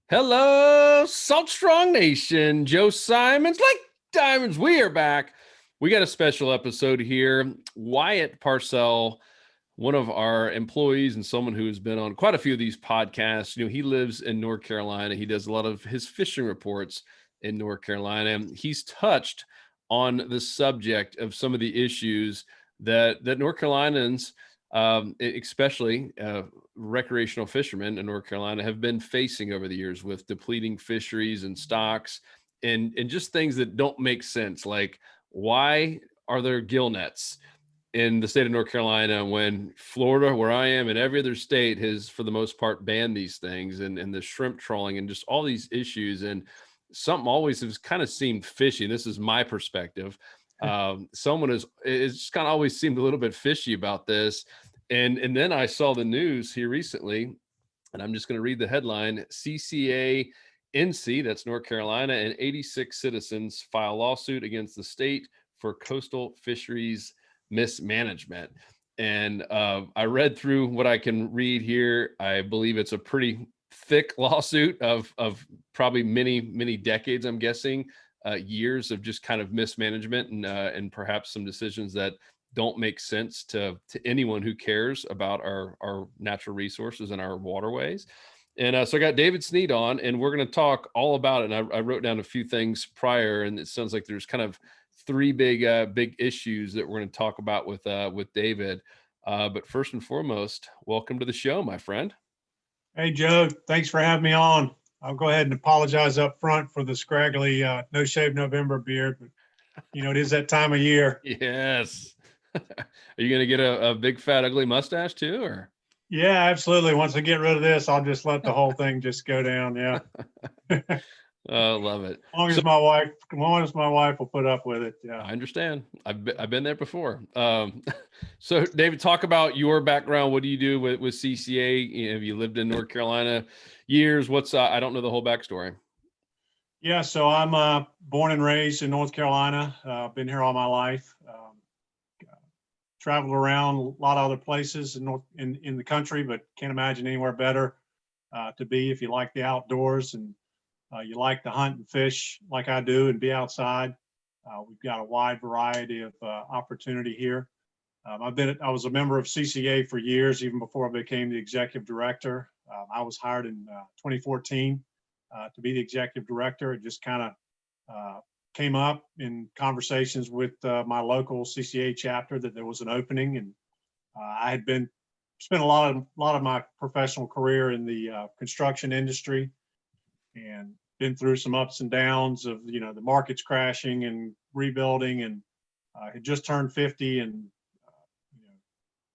Hello, Salt Strong Nation. Joe Simons, like diamonds, we are back. We got a special episode here. Wyatt Parcell, one of our employees and someone who has been on quite a few of these podcasts. He lives in North Carolina. He does a lot of his fishing reports in North Carolina. He's touched on the subject of some of the issues that North Carolinians, especially recreational fishermen in North Carolina, have been facing over the years with depleting fisheries and stocks and just things that don't make sense. Like, why are there gill nets in the state of North Carolina when Florida, where I am, and every other state has, for the most part, banned these things, and the shrimp trawling and just all these issues? And something always has kind of seemed fishy. And this is my perspective. Someone it's kind of always seemed a little bit fishy about this. And then I saw the news here recently, and I'm just going to read the headline: CCA NC, that's North Carolina, and 86 citizens file lawsuit against the state for coastal fisheries mismanagement. And I read through what I can read here. I believe it's a pretty thick lawsuit of probably many decades, I'm guessing, years of just kind of mismanagement and perhaps some decisions that don't make sense to anyone who cares about our natural resources and our waterways. And so I got David Snead on, and we're going to talk all about it. And I wrote down a few things prior, and it sounds like there's kind of three big issues that we're going to talk about with David. But first and foremost, welcome to the show, my friend. Hey, Joe, thanks for having me on. I'll go ahead and apologize up front for the scraggly No Shave November beard, but it is that time of year. Yes. Are you going to get a big fat ugly mustache too, or? Yeah, absolutely. Once I get rid of this, I'll just let the whole thing just go down. Yeah. Love it. As long as my wife will put up with it. Yeah. I understand. I've been there before. So David, talk about your background. What do you do with CCA? Have you lived in North Carolina years? I don't know the whole backstory. Yeah. So I'm born and raised in North Carolina. Been here all my life. Traveled around a lot of other places in the country, but can't imagine anywhere better to be if you like the outdoors and you like to hunt and fish like I do and be outside. We've got a wide variety of opportunity here. I was a member of CCA for years, even before I became the executive director. I was hired in 2014 to be the executive director. It just kind of came up in conversations with my local CCA chapter that there was an opening, and I had spent a lot of my professional career in the construction industry, and been through some ups and downs of the markets crashing and rebuilding, and had just turned 50, and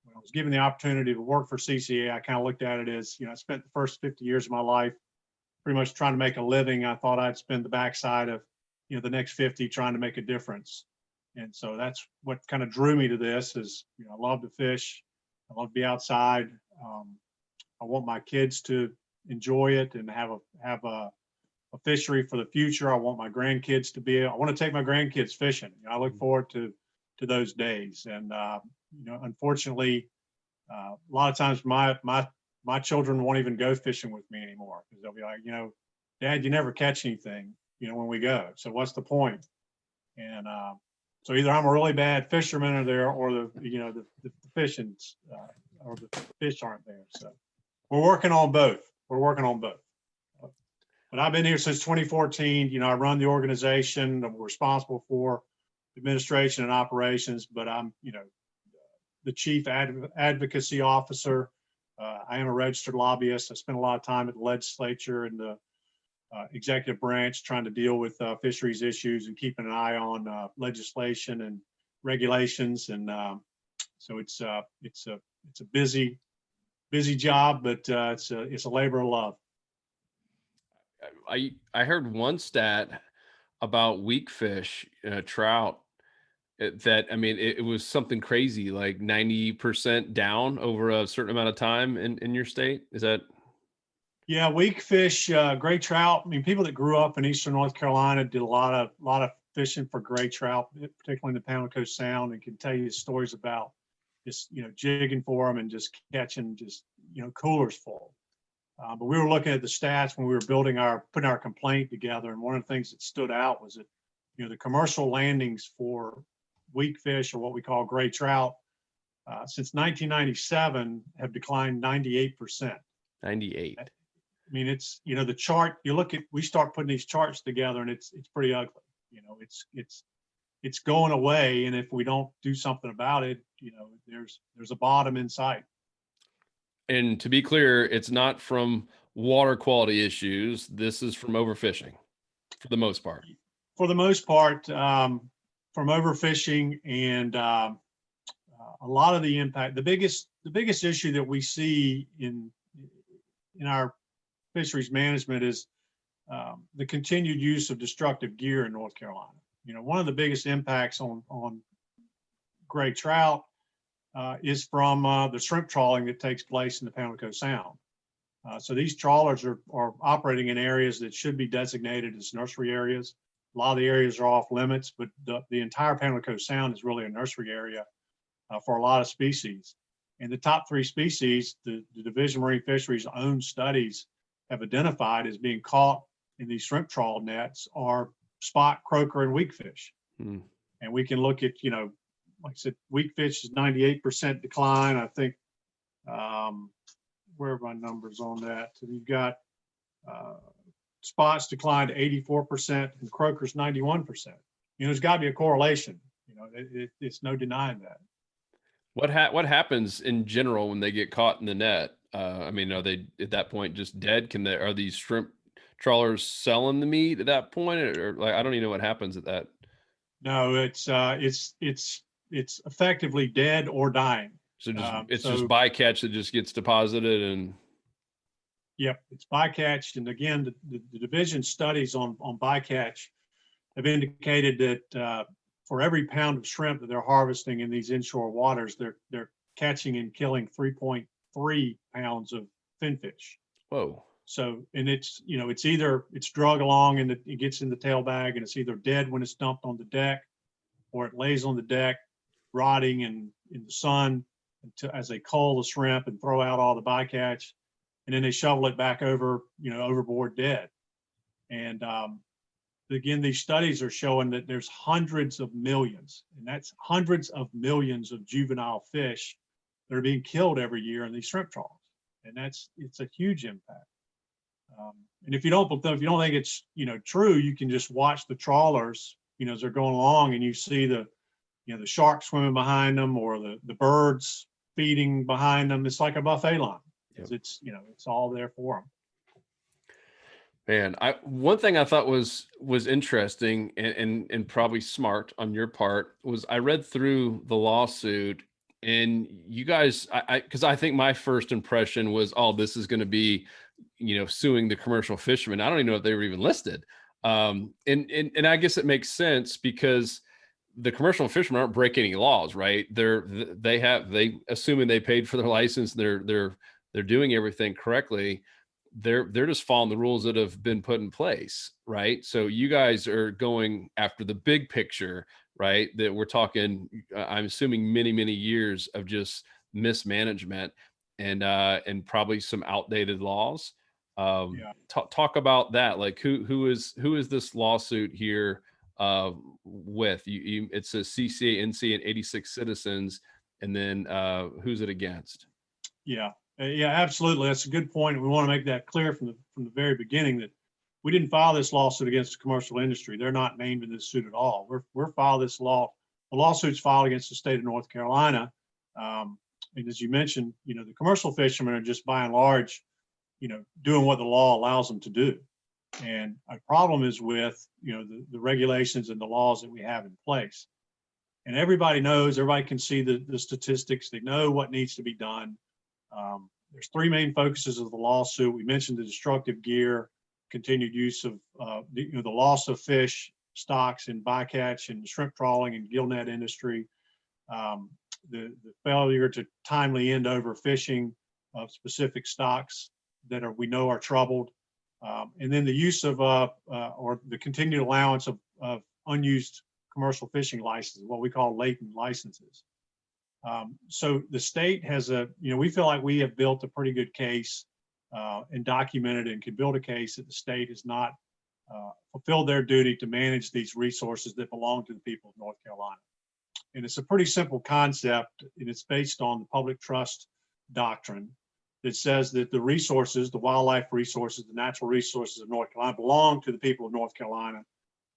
when I was given the opportunity to work for CCA, I kind of looked at it as I spent the first 50 years of my life pretty much trying to make a living. I thought I'd spend the backside of the next 50 trying to make a difference. And so that's what kind of drew me to this is, I love to fish. I love to be outside. I want my kids to enjoy it and have a fishery for the future. I want my grandkids I want to take my grandkids fishing. I look forward to those days. And, unfortunately, a lot of times my children won't even go fishing with me anymore because they'll be like, Dad, you never catch anything, when we go. So what's the point? And so either I'm a really bad fisherman or the fishing or the fish aren't there. So we're working on both. But I've been here since 2014. I run the organization. I'm responsible for administration and operations, but I'm, the chief advocacy officer. I am a registered lobbyist. I spend a lot of time at the legislature and the executive branch trying to deal with fisheries issues and keeping an eye on legislation and regulations. And so it's a busy job, but it's a labor of love. I heard one stat about weak fish, trout, that, it was something crazy, like 90% down over a certain amount of time in your state. Is that? Yeah, weak fish, gray trout. People that grew up in Eastern North Carolina did a lot of fishing for gray trout, particularly in the Pamlico Sound, and can tell you stories about just, jigging for them and just catching coolers full. But we were looking at the stats when we were putting our complaint together, and one of the things that stood out was that, the commercial landings for weak fish, or what we call gray trout, since 1997 have declined 98%. 98. I mean, it's, the chart, we start putting these charts together and it's pretty ugly. It's going away. And if we don't do something about it, there's a bottom in sight. And to be clear, it's not from water quality issues. This is from overfishing for the most part. For the most part, from overfishing and a lot of the impact. The biggest issue that we see in our fisheries management is the continued use of destructive gear in North Carolina. One of the biggest impacts on gray trout is from the shrimp trawling that takes place in the Pamlico Sound. So these trawlers are operating in areas that should be designated as nursery areas. A lot of the areas are off limits, but the entire Pamlico Sound is really a nursery area for a lot of species. And the top 3 species, the Division of Marine Fisheries' own studies have identified as being caught in these shrimp trawl nets are spot, croaker, and weak fish. And we can look at, like I said, weak fish is 98% decline. I think, where are my numbers on that? So you've got spots declined 84% and croakers 91%. There's got to be a correlation. It's no denying that. What happens in general when they get caught in the net? I mean, are they at that point just dead? Are these shrimp trawlers selling the meat at that point, or like, I don't even know what happens at that? No, it's effectively dead or dying. So just bycatch that just gets deposited and. Yep, it's bycatch. And again, the division studies on bycatch have indicated that for every pound of shrimp that they're harvesting in these inshore waters, they're catching and killing 3.3 pounds of finfish. Whoa. So, and it's either it's drug along and it gets in the tail bag and it's either dead when it's dumped on the deck, or it lays on the deck rotting in the sun as they cull the shrimp and throw out all the bycatch, and then they shovel it back overboard dead. And again, these studies are showing that there's hundreds of millions, and that's hundreds of millions of juvenile fish that are being killed every year in these shrimp trawls. And it's a huge impact. And if you don't think it's, true, you can just watch the trawlers, as they're going along, and you see the sharks swimming behind them, or the birds feeding behind them. It's like a buffet line. Yep. It's all there for them. Man, one thing I thought was interesting and probably smart on your part was I read through the lawsuit, and you guys, because I think my first impression was, oh, this is going to be, suing the commercial fishermen. I don't even know if they were even listed. And I guess it makes sense because the commercial fishermen aren't breaking any laws, right? They assuming they paid for their license, they're doing everything correctly. They're just following the rules that have been put in place, right? So you guys are going after the big picture, right? That we're talking, I'm assuming many years of just mismanagement and probably some outdated laws. Talk about that. Like who is this lawsuit here with? It says CCA NC and 86 citizens, and then who's it against? Yeah, absolutely. That's a good point. We want to make that clear from the very beginning that we didn't file this lawsuit against the commercial industry. They're not named in this suit at all. We're filed this the lawsuit's filed against the state of North Carolina. And as you mentioned, the commercial fishermen are just by and large, doing what the law allows them to do. And our problem is with, the regulations and the laws that we have in place. And everybody can see the statistics. They know what needs to be done. There's 3 main focuses of the lawsuit. We mentioned the destructive gear, continued use of the loss of fish stocks in bycatch and shrimp trawling and gill net industry, the failure to timely end overfishing of specific stocks that we know are troubled, and then the use of or the continued allowance of unused commercial fishing licenses, what we call latent licenses. So the state has we feel like we have built a pretty good case and documented and can build a case that the state has not fulfilled their duty to manage these resources that belong to the people of North Carolina. And it's a pretty simple concept, and it's based on the public trust doctrine that says that the resources, the wildlife resources, the natural resources of North Carolina belong to the people of North Carolina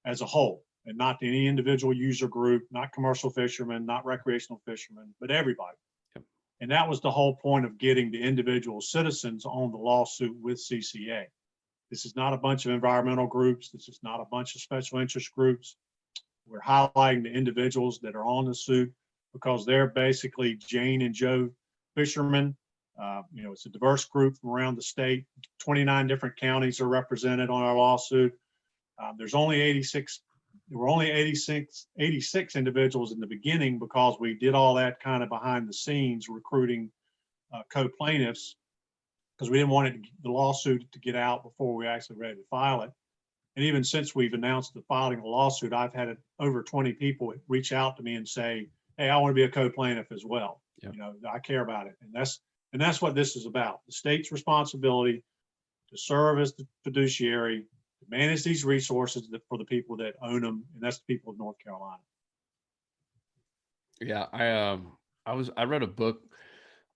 as a whole, and not to any individual user group, not commercial fishermen, not recreational fishermen, but everybody. Yep. And that was the whole point of getting the individual citizens on the lawsuit with CCA. This is not a bunch of environmental groups. This is not a bunch of special interest groups. We're highlighting the individuals that are on the suit because they're basically Jane and Joe fishermen. It's a diverse group from around the state. 29 different counties are represented on our lawsuit. There were only 86 individuals in the beginning because we did all that kind of behind the scenes recruiting co-plaintiffs because we didn't want the lawsuit to get out before we actually ready to file it. And even since we've announced the filing of the lawsuit, I've had over 20 people reach out to me and say, "Hey, I want to be a co-plaintiff as well. Yep. I care about it." And that's what this is about. The state's responsibility to serve as the fiduciary, to manage these resources for the people that own them, and that's the people of North Carolina. Yeah, I read a book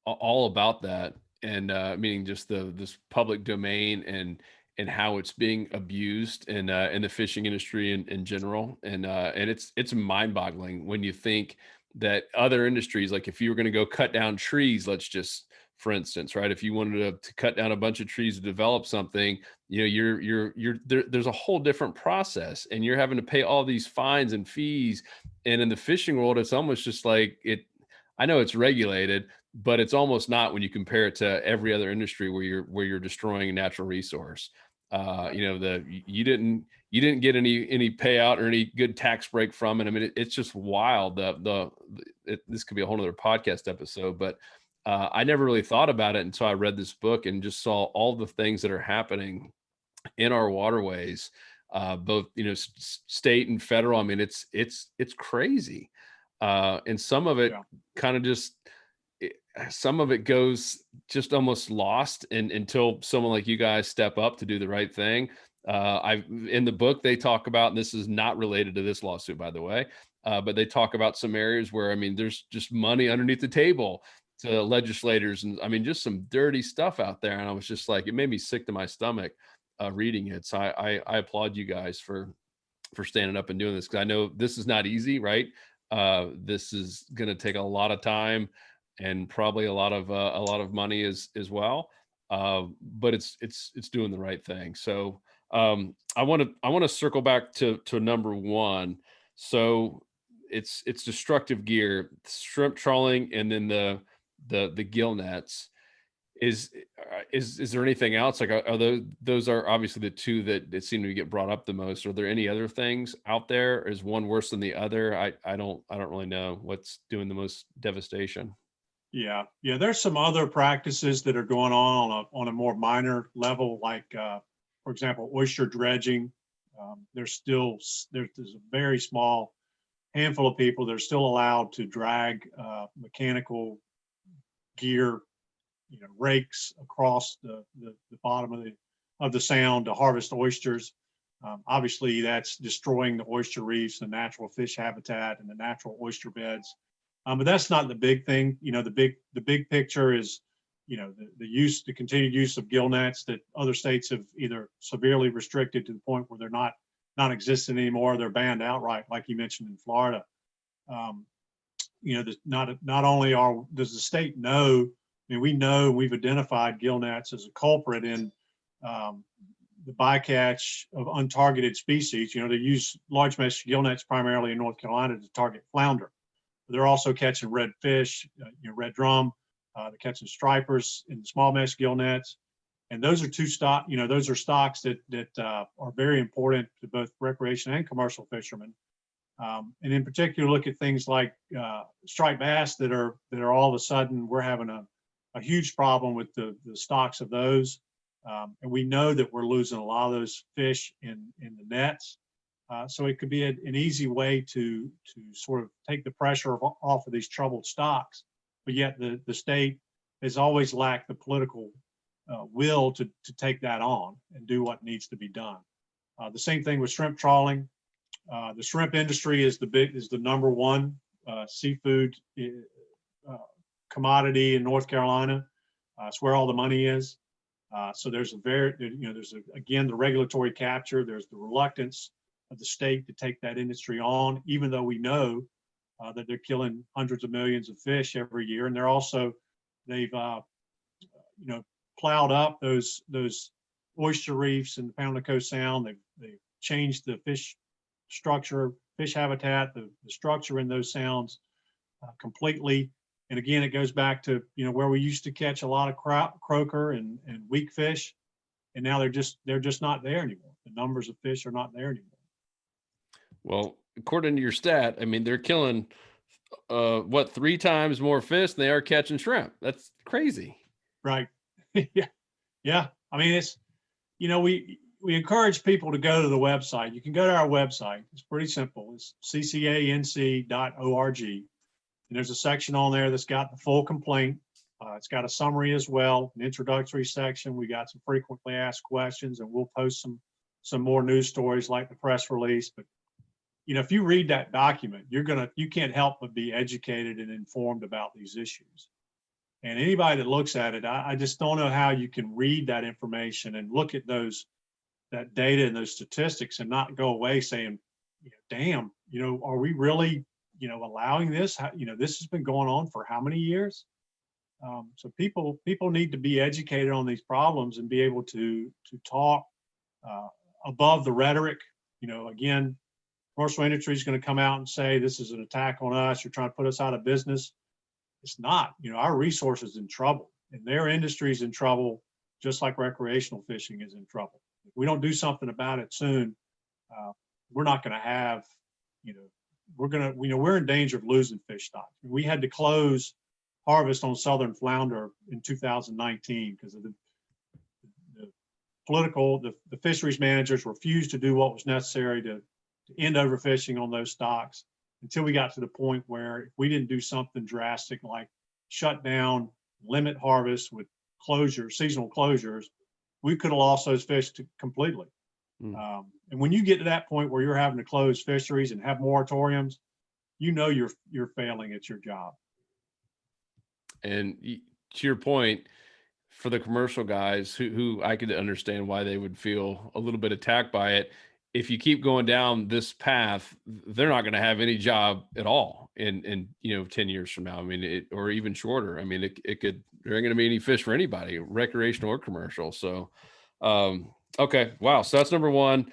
all about that, and meaning just this public domain and how it's being abused in the fishing industry in general, and it's mind-boggling when you think that other industries, like if you were going to go cut down trees, let's just, for instance, right, if you wanted to cut down a bunch of trees to develop something, there's a whole different process, and you're having to pay all these fines and fees. And in the fishing world, it's almost just like I know it's regulated, but it's almost not when you compare it to every other industry where you're destroying a natural resource. You didn't get any payout or any good tax break from it. I mean, it's just wild. This could be a whole other podcast episode, but I never really thought about it until I read this book and just saw all the things that are happening in our waterways, both state and federal. I mean, it's crazy, and some of it kind of just. Some of it goes just almost lost until someone like you guys step up to do the right thing. In the book, they talk about, and this is not related to this lawsuit, by the way, but they talk about some areas where, I mean, there's just money underneath the table to legislators. And I mean, just some dirty stuff out there. And I was just like, it made me sick to my stomach reading it. So I applaud you guys for standing up and doing this, because I know this is not easy, right? This is going to take a lot of time and probably a lot of money as well. But it's doing the right thing. So I want to circle back to number one. So it's destructive gear, shrimp trawling, and then the gill nets. Is there anything else? Like, are those are obviously the two that seem to get brought up the most. Are there any other things out there? Is one worse than the other? I don't really know what's doing the most devastation. Yeah. There's some other practices that are going on a more minor level, like for example, oyster dredging. There's a very small handful of people that are still allowed to drag mechanical gear, rakes across the bottom of the sound to harvest oysters. Obviously, that's destroying the oyster reefs, the natural fish habitat, and the natural oyster beds. But that's not the big thing. The big picture is, the continued use of gill nets that other states have either severely restricted to the point where they're not existent anymore. They're banned outright, like you mentioned in Florida. Not only does the state know, I mean, we know we've identified gill nets as a culprit in the bycatch of untargeted species. They use large mesh gill nets primarily in North Carolina to target flounder. They're also catching red fish, red drum. They're catching stripers in the small mesh gill nets, and those are those are stocks that are very important to both recreation and commercial fishermen. And in particular, look at things like striped bass that are all of a sudden we're having a huge problem with the stocks of those, and we know that we're losing a lot of those fish in the nets. So it could be an easy way to sort of take the pressure off of these troubled stocks, but yet the state has always lacked the political will to take that on and do what needs to be done. The same thing with shrimp trawling. The shrimp industry is the number one seafood commodity in North Carolina. It's where all the money is. So there's again, the regulatory capture, there's the reluctance of the state to take that industry on, even though we know that they're killing hundreds of millions of fish every year. And they've plowed up those oyster reefs in the Pamlico Sound. They've changed the fish structure, fish habitat, the structure in those sounds completely. And again, it goes back to, where we used to catch a lot of croaker and weak fish, and now they're just not there anymore. The numbers of fish are not there anymore. Well, according to your stat, I mean, they're killing 3 times more fish than they are catching shrimp. That's crazy. Right. Yeah. I mean, it's, we encourage people to go to the website. You can go to our website. It's pretty simple. It's ccanc.org. And there's a section on there that's got the full complaint. It's got a summary as well, an introductory section. We got some frequently asked questions, and we'll post some more news stories like the press release. But if you read that document, you can't help but be educated and informed about these issues. And anybody that looks at it, I just don't know how you can read that information and look at that data and those statistics and not go away saying, damn, are we really allowing this? This has been going on for how many years? So people need to be educated on these problems and be able to talk above the rhetoric. Again, commercial industry is going to come out and say this is an attack on us. You're trying to put us out of business. It's not. Our resource is in trouble, and their industry is in trouble, just like recreational fishing is in trouble. If we don't do something about it soon, we're not going to have. We're in danger of losing fish stocks. We had to close harvest on southern flounder in 2019 because of the fisheries managers refused to do what was necessary to end overfishing on those stocks until we got to the point where if we didn't do something drastic like shut down, limit harvest with seasonal closures, we could have lost those fish completely. And when you get to that point where you're having to close fisheries and have moratoriums, you're failing at your job. And to your point, for the commercial guys who I could understand why they would feel a little bit attacked by it. If you keep going down this path, they're not going to have any job at all in 10 years from now. I mean, or even shorter. I mean, there ain't going to be any fish for anybody, recreational or commercial. So, okay. Wow. So that's number one.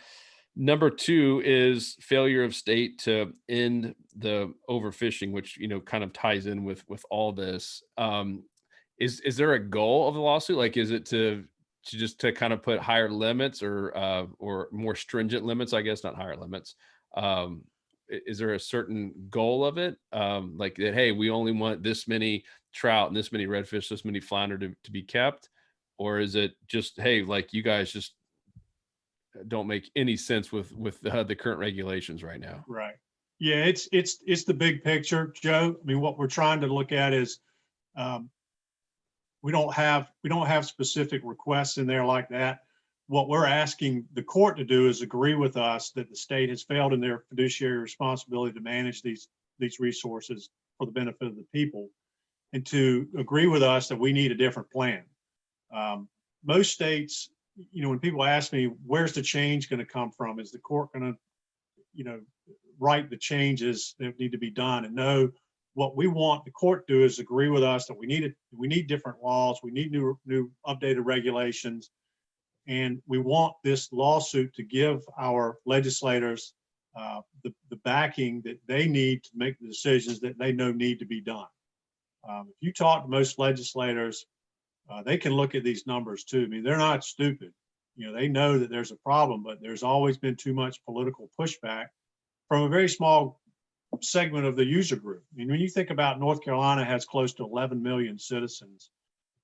Number two is failure of state to end the overfishing, which, kind of ties in with all this. Is there a goal of the lawsuit? Like, is it to kind of put higher limits or more stringent limits, I guess, not higher limits. Is there a certain goal of it? Like that, hey, we only want this many trout and this many redfish, this many flounder to be kept? Or is it just, hey, like you guys just don't make any sense with the current regulations right now? Right. Yeah, it's the big picture, Joe. I mean, what we're trying to look at is we don't have specific requests in there like that. What we're asking the court to do is agree with us that the state has failed in their fiduciary responsibility to manage these resources for the benefit of the people, and to agree with us that we need a different plan. Most states, when people ask me, where's the change going to come from? Is the court going to, write the changes that need to be done? And no, what we want the court to do is agree with us that we need different laws, we need new updated regulations, and we want this lawsuit to give our legislators the backing that they need to make the decisions that they know need to be done. If you talk to most legislators, they can look at these numbers too. I mean, they're not stupid. They know that there's a problem, but there's always been too much political pushback from a very small segment of the user group. I mean, when you think about North Carolina has close to 11 million citizens,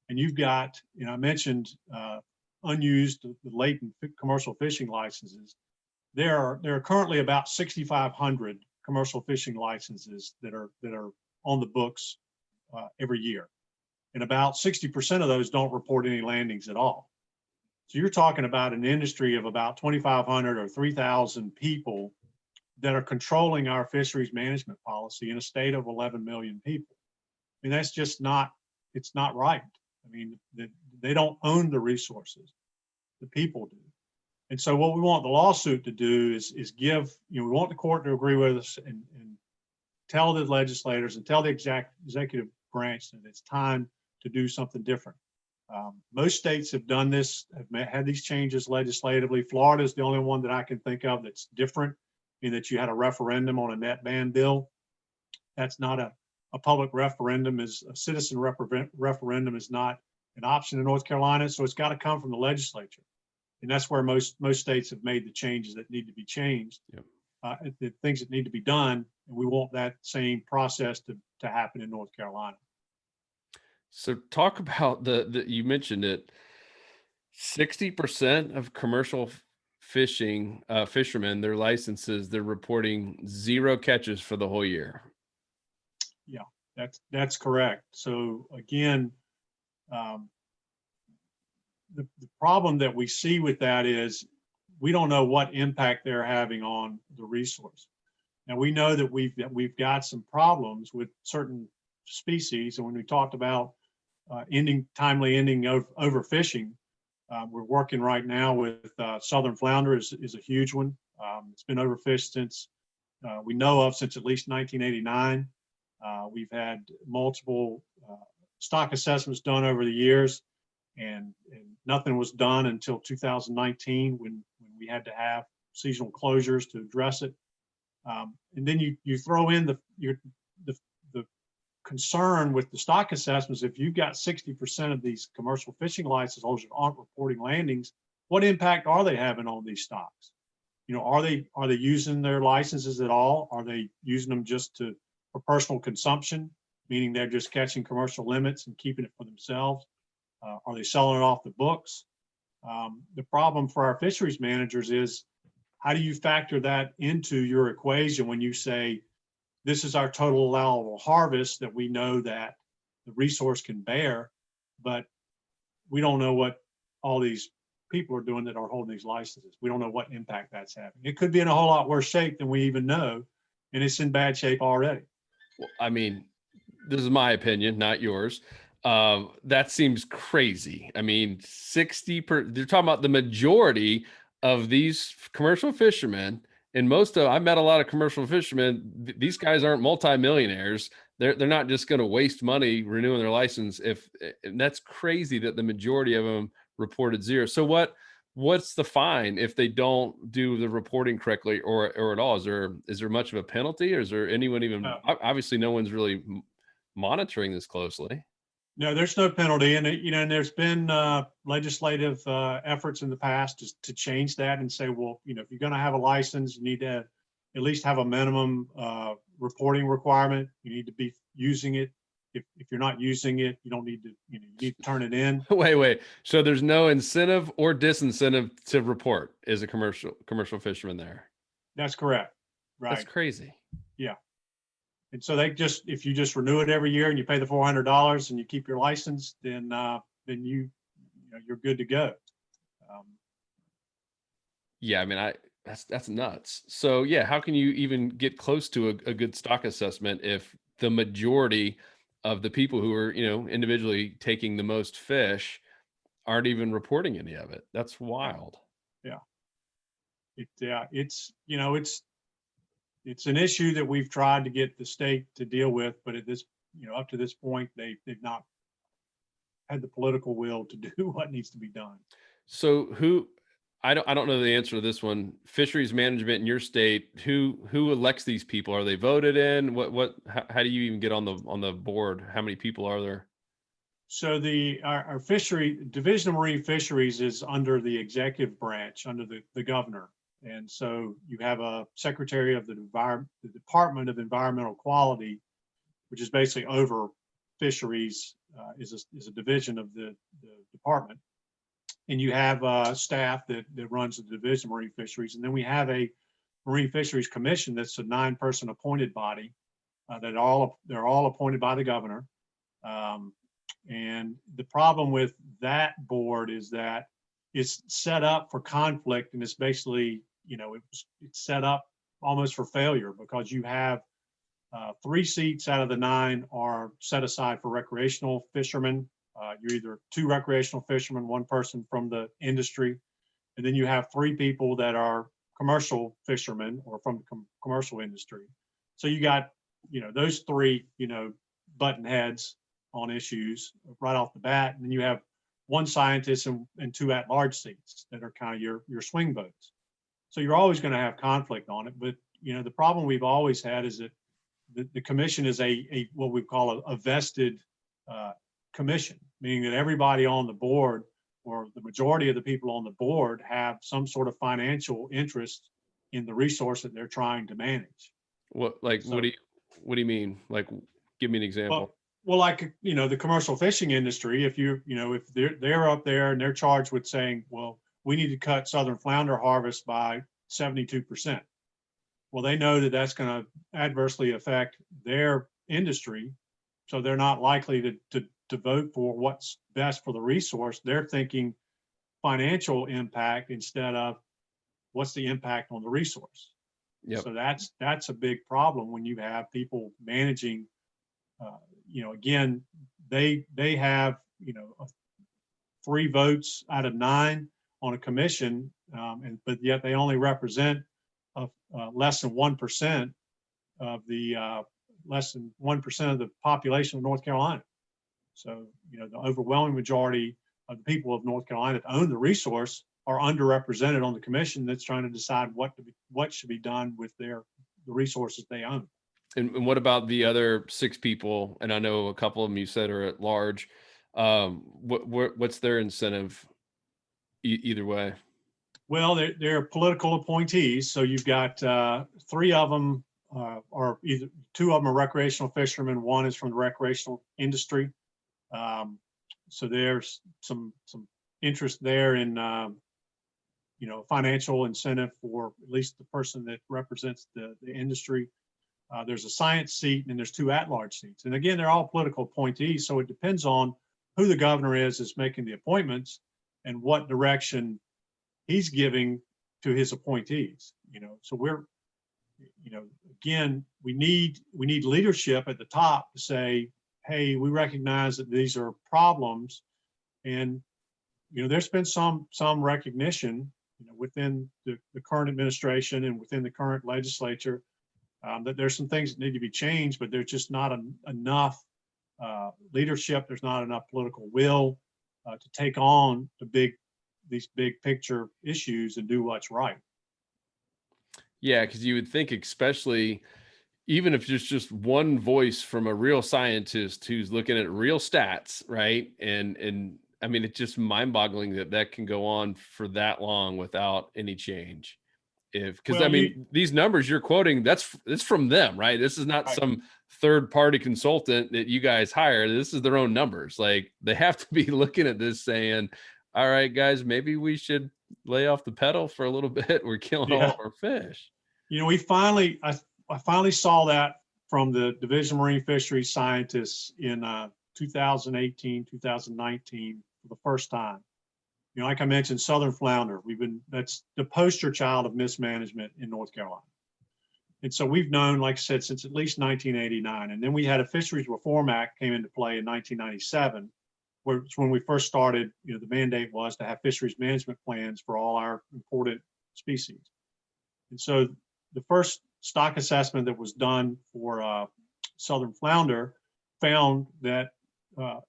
and you've got, I mentioned unused the latent commercial fishing licenses. There are currently about 6,500 commercial fishing licenses that are on the books every year. and about 60% of those don't report any landings at all. So you're talking about an industry of about 2,500 or 3,000 people that are controlling our fisheries management policy in a state of 11 million people. I mean, that's just not, it's not right. I mean, they don't own the resources, the people do. And so what we want the lawsuit to do is give, we want the court to agree with us and tell the legislators and tell the executive branch that it's time to do something different. Most states have done this, have had these changes legislatively. Florida is the only one that I can think of that's different, in that you had a referendum on a net ban bill. That's not a public referendum. Is a citizen referendum is not an option in North Carolina, so it's got to come from the legislature. And that's where most states have made the changes that need to be changed, yep. The things that need to be done, and we want that same process to happen in North Carolina. So talk about the you mentioned it, 60% of commercial fishing fishermen, their licenses, they're reporting 0 catches for the whole year. Yeah, that's correct. So again, the problem that we see with that is we don't know what impact they're having on the resource. Now we know that we've got some problems with certain species, and when we talked about timely ending of overfishing, we're working right now with southern flounder is a huge one. It's been overfished since we know of since at least 1989. We've had multiple stock assessments done over the years, and nothing was done until 2019 when we had to have seasonal closures to address it. And then you throw in the concern with the stock assessments. If you've got 60% of these commercial fishing license holders that aren't reporting landings, what impact are they having on these stocks? Are they using their licenses at all? Are they using them just for personal consumption, meaning they're just catching commercial limits and keeping it for themselves? Are they selling it off the books? The problem for our fisheries managers is, how do you factor that into your equation when you say, this is our total allowable harvest that we know that the resource can bear, but we don't know what all these people are doing that are holding these licenses. We don't know what impact that's having. It could be in a whole lot worse shape than we even know, and it's in bad shape already. Well, I mean, this is my opinion, not yours. That seems crazy. I mean, they're talking about the majority of these commercial fishermen, and I met a lot of commercial fishermen. These guys aren't multimillionaires. They're not just going to waste money renewing their license. And that's crazy that the majority of them reported 0. So what's the fine if they don't do the reporting correctly or at all? Is there much of a penalty, or is there anyone even? Obviously, no one's really monitoring this closely. No, there's no penalty, and and there's been legislative efforts in the past to change that and say, well, if you're going to have a license, you need to at least have a minimum reporting requirement. You need to be using it. If you're not using it, you don't need to. You need to turn it in. Wait. So there's no incentive or disincentive to report as a commercial fisherman there. That's correct. Right. That's crazy. Yeah. And so if you just renew it every year and you pay the $400 and you keep your license, then you're good to go. Yeah, I mean, that's nuts. So yeah, how can you even get close to a good stock assessment if the majority of the people who are individually taking the most fish aren't even reporting any of it? That's wild. Yeah. It's an issue that we've tried to get the state to deal with, but up to this point, they've not had the political will to do what needs to be done. So I don't know the answer to this one. Fisheries management in your state, who elects these people? Are they voted in? How do you even get on the board? How many people are there? So our fishery division of marine fisheries is under the executive branch, under the governor. And so you have a secretary of the Department of Environmental Quality, which is basically over fisheries, is a division of the department. And you have staff that runs the division of marine fisheries. And then we have a marine fisheries commission that's a 9-person appointed body they're all appointed by the governor. And the problem with that board is that it's set up for conflict, and it's basically, it's set up almost for failure, because you have 3 seats out of the 9 are set aside for recreational fishermen. You're either 2 recreational fishermen, 1 person from the industry, and then you have 3 people that are commercial fishermen or from the commercial industry. So you got, those 3, button heads on issues right off the bat. And then you have 1 scientist and 2 at-large seats that are kind of your swing votes. So you're always going to have conflict on it. But, the problem we've always had is that the commission is a what we call a vested commission, meaning that everybody on the board, or the majority of the people on the board, have some sort of financial interest in the resource that they're trying to manage. What do you mean? Like, give me an example. Well, like, the commercial fishing industry, if if they're up there and they're charged with saying, well, we need to cut southern flounder harvest by 72%. Well, they know that that's going to adversely affect their industry. So they're not likely to vote for what's best for the resource. They're thinking financial impact instead of what's the impact on the resource. Yep. So that's a big problem when you have people managing. Again, they have 3 votes out of 9 on a commission, but yet they only represent less than 1% of the population of North Carolina. So the overwhelming majority of the people of North Carolina that own the resource are underrepresented on the commission that's trying to decide what should be done with the resources they own. And what about the other 6 people? And I know a couple of them you said are at large. What's their incentive either way? Well, they're political appointees. So you've got 3 of them are either 2 of them are recreational fishermen. 1 is from the recreational industry. So there's some interest there in financial incentive for at least the person that represents the industry. There's a science seat, and there's 2 at-large seats. And again, they're all political appointees. So it depends on who the governor is making the appointments and what direction he's giving to his appointees. So we're, again, we need leadership at the top to say, hey, we recognize that these are problems. And, there's been some recognition, within the current administration and within the current legislature, that there's some things that need to be changed, but there's just not enough leadership. There's not enough political will to take on these big picture issues and do what's right. Yeah, because you would think, especially even if there's just one voice from a real scientist who's looking at real stats, right? And I mean, it's just mind-boggling that can go on for that long without any change. These numbers you're quoting, it's from them, right? This is not some third-party consultant that you guys hire. This is their own numbers. Like, they have to be looking at this saying, all right, guys, maybe we should lay off the pedal for a little bit. We're killing all of our fish. I finally saw that from the Division of Marine Fisheries scientists in 2018, 2019 for the first time. Like I mentioned, southern flounder, that's the poster child of mismanagement in North Carolina. And so we've known, like I said, since at least 1989. And then we had a Fisheries Reform Act came into play in 1997, when we first started. The mandate was to have fisheries management plans for all our important species. And so the first stock assessment that was done for southern flounder found that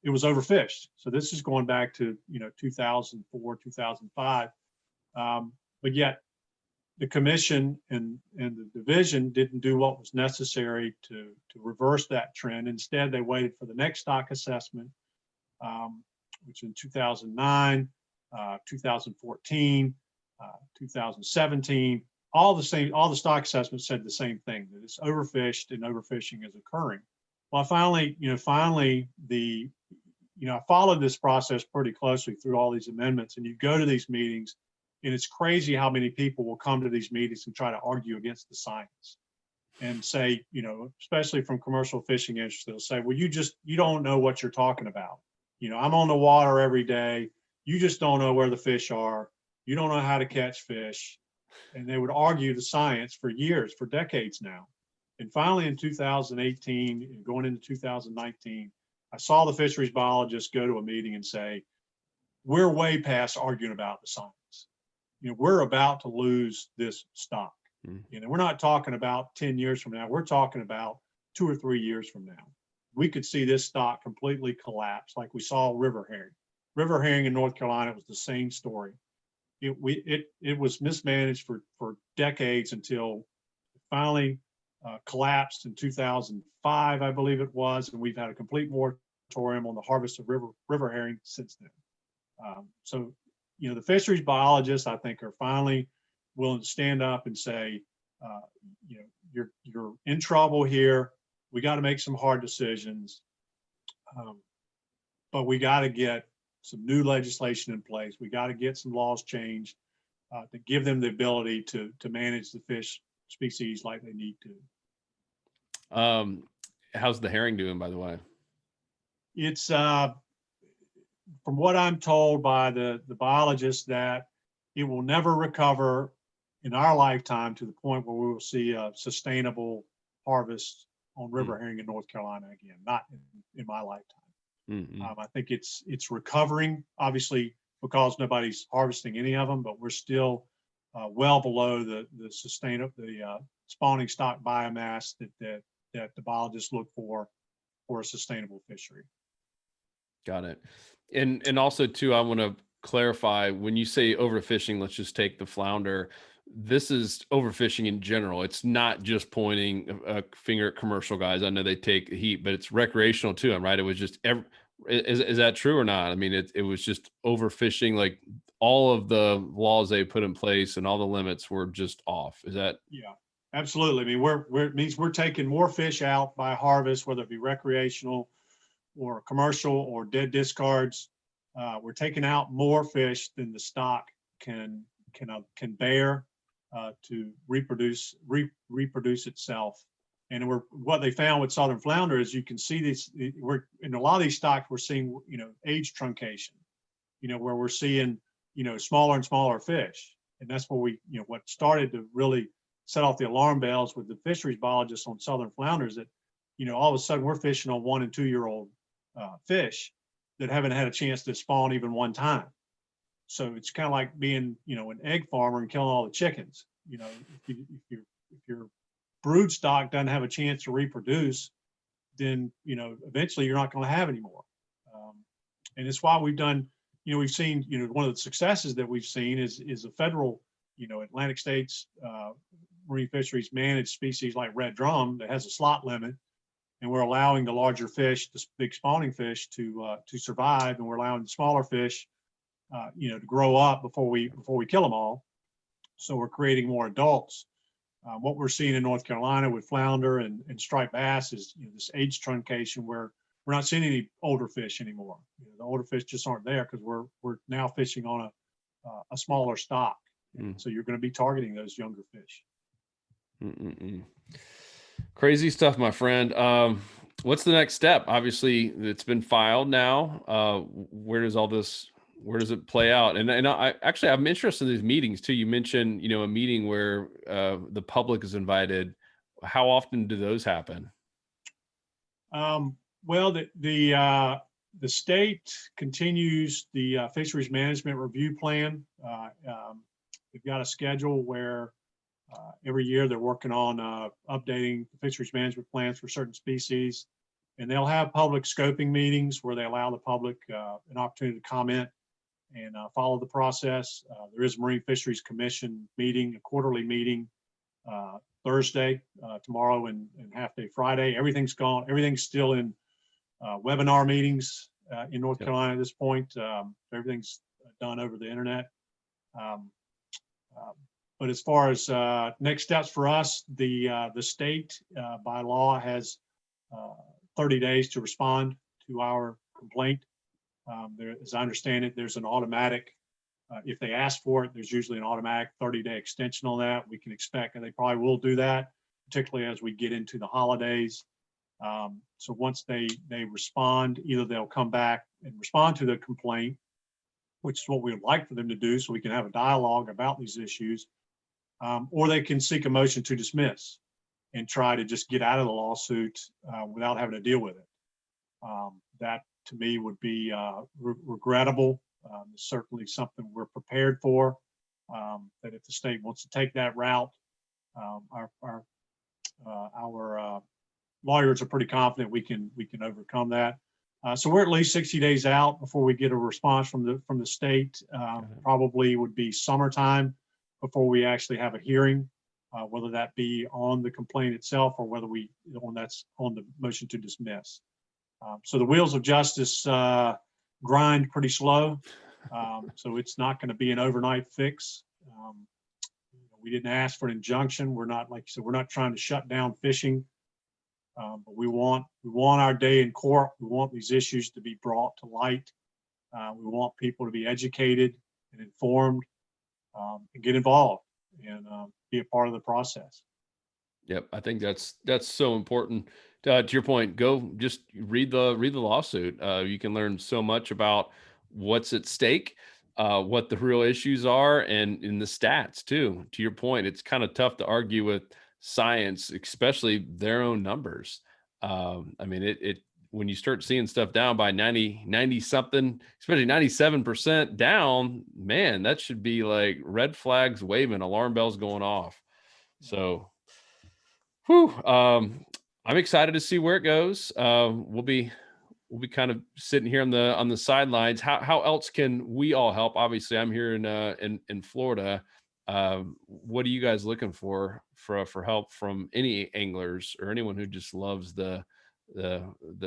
it was overfished. So this is going back to 2004, 2005, but yet the commission and the division didn't do what was necessary to reverse that trend. Instead, they waited for the next stock assessment, which in 2009, 2014, 2017, all the stock assessments said the same thing, that it's overfished and overfishing is occurring. Well, I followed this process pretty closely through all these amendments, and you go to these meetings, and it's crazy how many people will come to these meetings and try to argue against the science and say, especially from commercial fishing industry, they'll say, well, you don't know what you're talking about. I'm on the water every day. You just don't know where the fish are. You don't know how to catch fish. And they would argue the science for years, for decades now. And finally, in 2018 and going into 2019, I saw the fisheries biologist go to a meeting and say, we're way past arguing about the science. We're about to lose this stock. We're not talking about 10 years from now. We're talking about 2 or 3 years from now. We could see this stock completely collapse like we saw river herring. River herring in North Carolina was the same story. It was mismanaged for decades until it finally collapsed in 2005, I believe it was, and we've had a complete moratorium on the harvest of river herring since then. So, the fisheries biologists, I think, are finally willing to stand up and say, you're in trouble here. We got to make some hard decisions, but we got to get some new legislation in place. We got to get some laws changed to give them the ability to manage the fish species like they need to. How's the herring doing, by the way? It's from what I'm told by the biologists, that it will never recover in our lifetime to the point where we will see a sustainable harvest on river herring in North Carolina again, not in my lifetime. I think it's recovering, obviously, because nobody's harvesting any of them, but we're still well below the spawning stock biomass that the biologists look for a sustainable fishery. Got it. And also too, I want to clarify, when you say overfishing, let's just take the flounder. This is overfishing in general. It's not just pointing a finger at commercial guys. I know they take heat, but it's recreational too, right? It was just is that true or not? I mean, it was just overfishing, like all of the laws they put in place and all the limits were just off. Is that? Yeah, absolutely. I mean, it means we're taking more fish out by harvest, whether it be recreational or commercial or dead discards. We're taking out more fish than the stock can bear to reproduce itself. And what they found with southern flounder is, you can see this. We're in a lot of these stocks, we're seeing age truncation, where we're seeing smaller and smaller fish, and that's what what started to really set off the alarm bells with the fisheries biologists on southern flounders, that all of a sudden we're fishing on 1 and 2 year old fish that haven't had a chance to spawn even one time. So it's kind of like being an egg farmer and killing all the chickens. If your brood stock doesn't have a chance to reproduce, then eventually you're not going to have any more. And it's why we've done, we've seen, one of the successes that we've seen is a federal, Atlantic States Marine Fisheries managed species like red drum that has a slot limit, and we're allowing the larger fish, the big spawning fish, to survive, and we're allowing the smaller fish, to grow up before we kill them all. So we're creating more adults. What we're seeing in North Carolina with flounder and striped bass is this age truncation, where we're not seeing any older fish anymore. The older fish just aren't there because we're now fishing on a smaller stock. So you're going to be targeting those younger fish. Crazy stuff, my friend. What's the next step? Obviously, it's been filed now. Where does it play out? And I'm interested in these meetings too. You mentioned, a meeting where the public is invited. How often do those happen? Well, the state continues the fisheries management review plan. They've got a schedule where every year they're working on updating the fisheries management plans for certain species, and they'll have public scoping meetings where they allow the public an opportunity to comment and follow the process. There is a Marine Fisheries Commission meeting, a quarterly meeting, Thursday, tomorrow, and half day Friday. Everything's still in webinar meetings in North Carolina at this point. Everything's done over the internet. But as far as next steps for us, the state by law has 30 days to respond to our complaint. As I understand it, there's an automatic, if they ask for it, there's usually an automatic 30-day extension on that. We can expect, and they probably will do that, particularly as we get into the holidays. So once they respond, either they'll come back and respond to the complaint, which is what we would like for them to do, so we can have a dialogue about these issues, or they can seek a motion to dismiss and try to just get out of the lawsuit without having to deal with it. That to me would be regrettable. It's certainly something we're prepared for. That if the state wants to take that route, our lawyers are pretty confident we can overcome that. So we're at least 60 days out before we get a response from the state. Probably would be summertime before we actually have a hearing, whether that be on the complaint itself or whether that's on the motion to dismiss. So the wheels of justice grind pretty slow. So it's not going to be an overnight fix. We didn't ask for an injunction. We're not, like you said, we're not trying to shut down fishing. But we want our day in court. We want these issues to be brought to light. We want people to be educated and informed, and get involved and be a part of the process. Yep, I think that's so important. To your point, go just read the lawsuit. You can learn so much about what's at stake, what the real issues are, and in the stats too. To your point, it's kind of tough to argue with science, especially their own numbers. I mean, it when you start seeing stuff down by 90 something, especially 97% down, man, that should be like red flags waving, alarm bells going off. So, whew, I'm excited to see where it goes. We'll be kind of sitting here on the sidelines. How else can we all help? Obviously, I'm here in Florida. What are you guys looking for help from any anglers or anyone who just loves the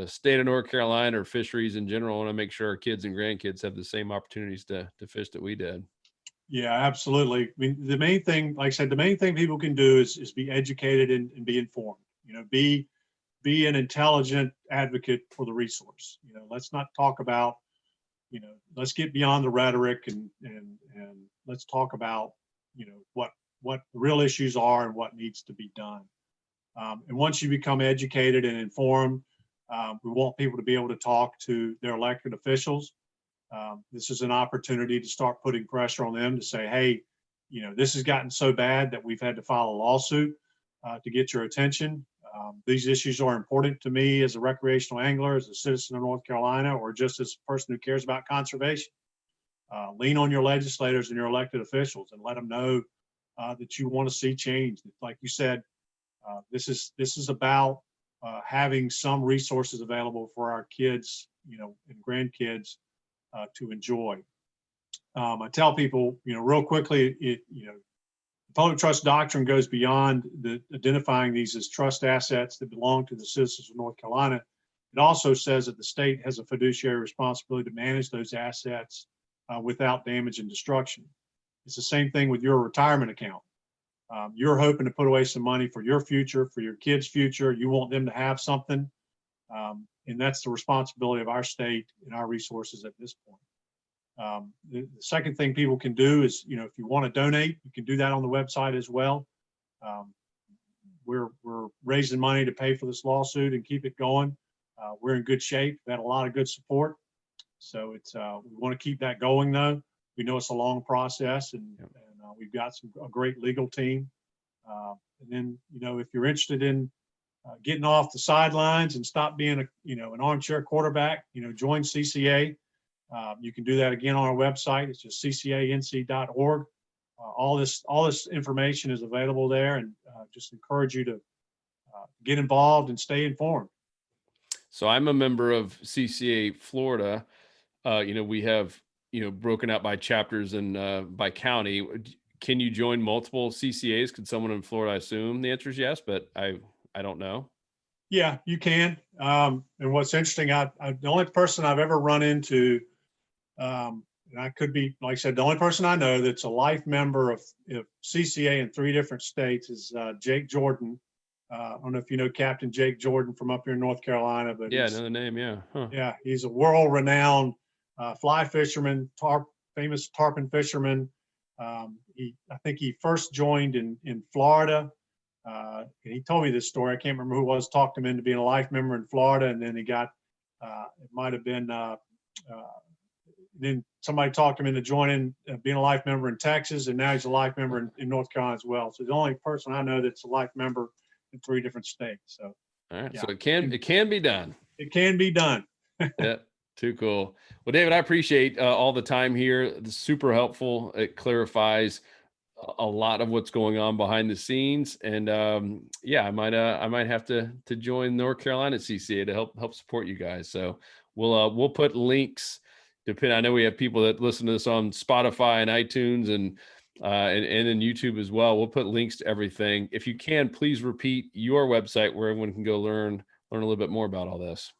state of North Carolina or fisheries in general? I want to make sure our kids and grandkids have the same opportunities to fish that we did. Yeah, absolutely. I mean, the main thing, like I said, the main thing people can do is be educated and be informed. Be an intelligent advocate for the resource. Let's not talk about, let's get beyond the rhetoric and let's talk about, what the real issues are and what needs to be done. And once you become educated and informed, we want people to be able to talk to their elected officials. This is an opportunity to start putting pressure on them to say, hey, this has gotten so bad that we've had to file a lawsuit to get your attention. These issues are important to me as a recreational angler, as a citizen of North Carolina, or just as a person who cares about conservation. Lean on your legislators and your elected officials and let them know that you want to see change. Like you said, this is about having some resources available for our kids, and grandkids to enjoy. I tell people, real quickly, the public trust doctrine goes beyond identifying these as trust assets that belong to the citizens of North Carolina. It also says that the state has a fiduciary responsibility to manage those assets without damage and destruction. It's the same thing with your retirement account. You're hoping to put away some money for your future, for your kids' future. You want them to have something. And that's the responsibility of our state and our resources at this point. The second thing people can do is, if you want to donate, you can do that on the website as well. We're raising money to pay for this lawsuit and keep it going. We're in good shape. We've had a lot of good support. So we want to keep that going though. We know it's a long process and we've got a great legal team. And then, if you're interested in getting off the sidelines and stop being an armchair quarterback, join CCA. You can do that again on our website. It's just ccanc.org. All this information is available there, and just encourage you to get involved and stay informed. So I'm a member of CCA Florida. We have broken out by chapters and by county. Can you join multiple CCAs? Could someone in Florida? I assume the answer is yes, but I don't know. Yeah, you can. And what's interesting, the only person I've ever run into, and I could be, like I said, the only person I know that's a life member of CCA in 3 different states is Jake Jordan. I don't know if you know Captain Jake Jordan from up here in Think Carolina, but yeah, another name, yeah. Huh. Yeah, he's a world-renowned fly fisherman, famous tarpon fisherman. I think he first joined in Florida. And he told me this story. I can't remember who it was, talked him into being a life member in Florida. And then he got, it might've been, then somebody talked him into joining, being a life member in Texas. And now he's a life member in North Carolina as well. So he's the only person I know that's a life member in 3 different states. So. All right. Yeah. So it can be done. It can be done. Yeah. Too cool. Well, David, I appreciate all the time here. It's super helpful. It clarifies a lot of what's going on behind the scenes. And yeah, I might have to join North Carolina CCA to help support you guys. So we'll put links. I know we have people that listen to this on Spotify and iTunes and in YouTube as well. We'll put links to everything. If you can, please repeat your website where everyone can go learn a little bit more about all this.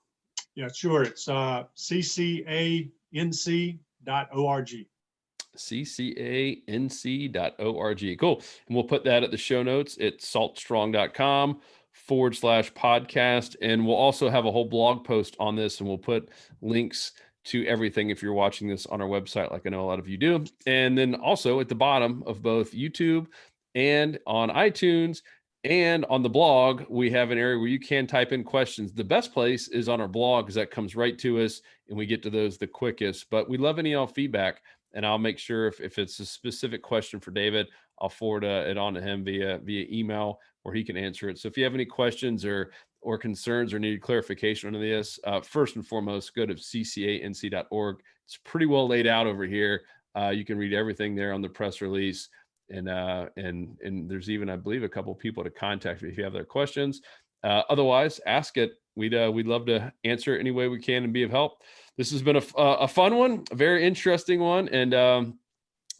Yeah, sure. It's CCA NC.org. CCANC.org. Cool. And we'll put that at the show notes at saltstrong.com/podcast. And we'll also have a whole blog post on this, and we'll put links to everything if you're watching this on our website, like I know a lot of you do. And then also at the bottom of both YouTube and on iTunes and on the blog, we have an area where you can type in questions. The best place is on our blog because that comes right to us and we get to those the quickest. But we love any of y'all feedback. And I'll make sure if it's a specific question for David, I'll forward it on to him via email where he can answer it. So if you have any questions or concerns or need clarification on this, first and foremost, go to ccanc.org. It's pretty well laid out over here. You can read everything there on the press release. And there's even, I believe, a couple of people to contact if you have their questions. Otherwise, ask it. We'd love to answer it any way we can and be of help. This has been a fun one, a very interesting one, and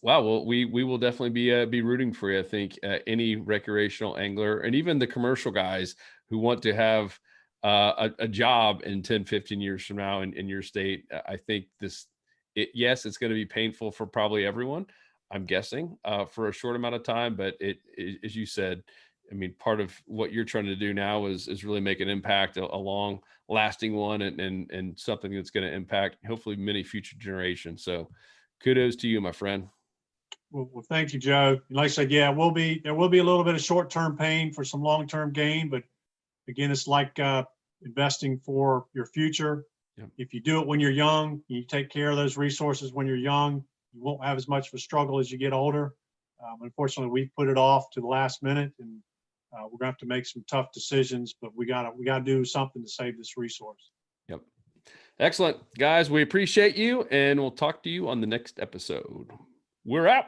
wow, well, we will definitely be rooting for you. I think any recreational angler and even the commercial guys who want to have a job in 10, 15 years from now in your state. I think yes, it's going to be painful for probably everyone, I'm guessing, for a short amount of time, but it as you said, I mean, part of what you're trying to do now is really make an impact, a long lasting one, and something that's going to impact hopefully many future generations. So kudos to you, my friend. Well, thank you, Joe. Like I said, yeah, there will be a little bit of short-term pain for some long-term gain, but again, it's like investing for your future. Yep. If you do it when you're young, you take care of those resources when you're young, you won't have as much of a struggle as you get older. Unfortunately, we put it off to the last minute, and we're gonna have to make some tough decisions, but we gotta do something to save this resource. Yep. Excellent, guys. We appreciate you, and we'll talk to you on the next episode. We're out.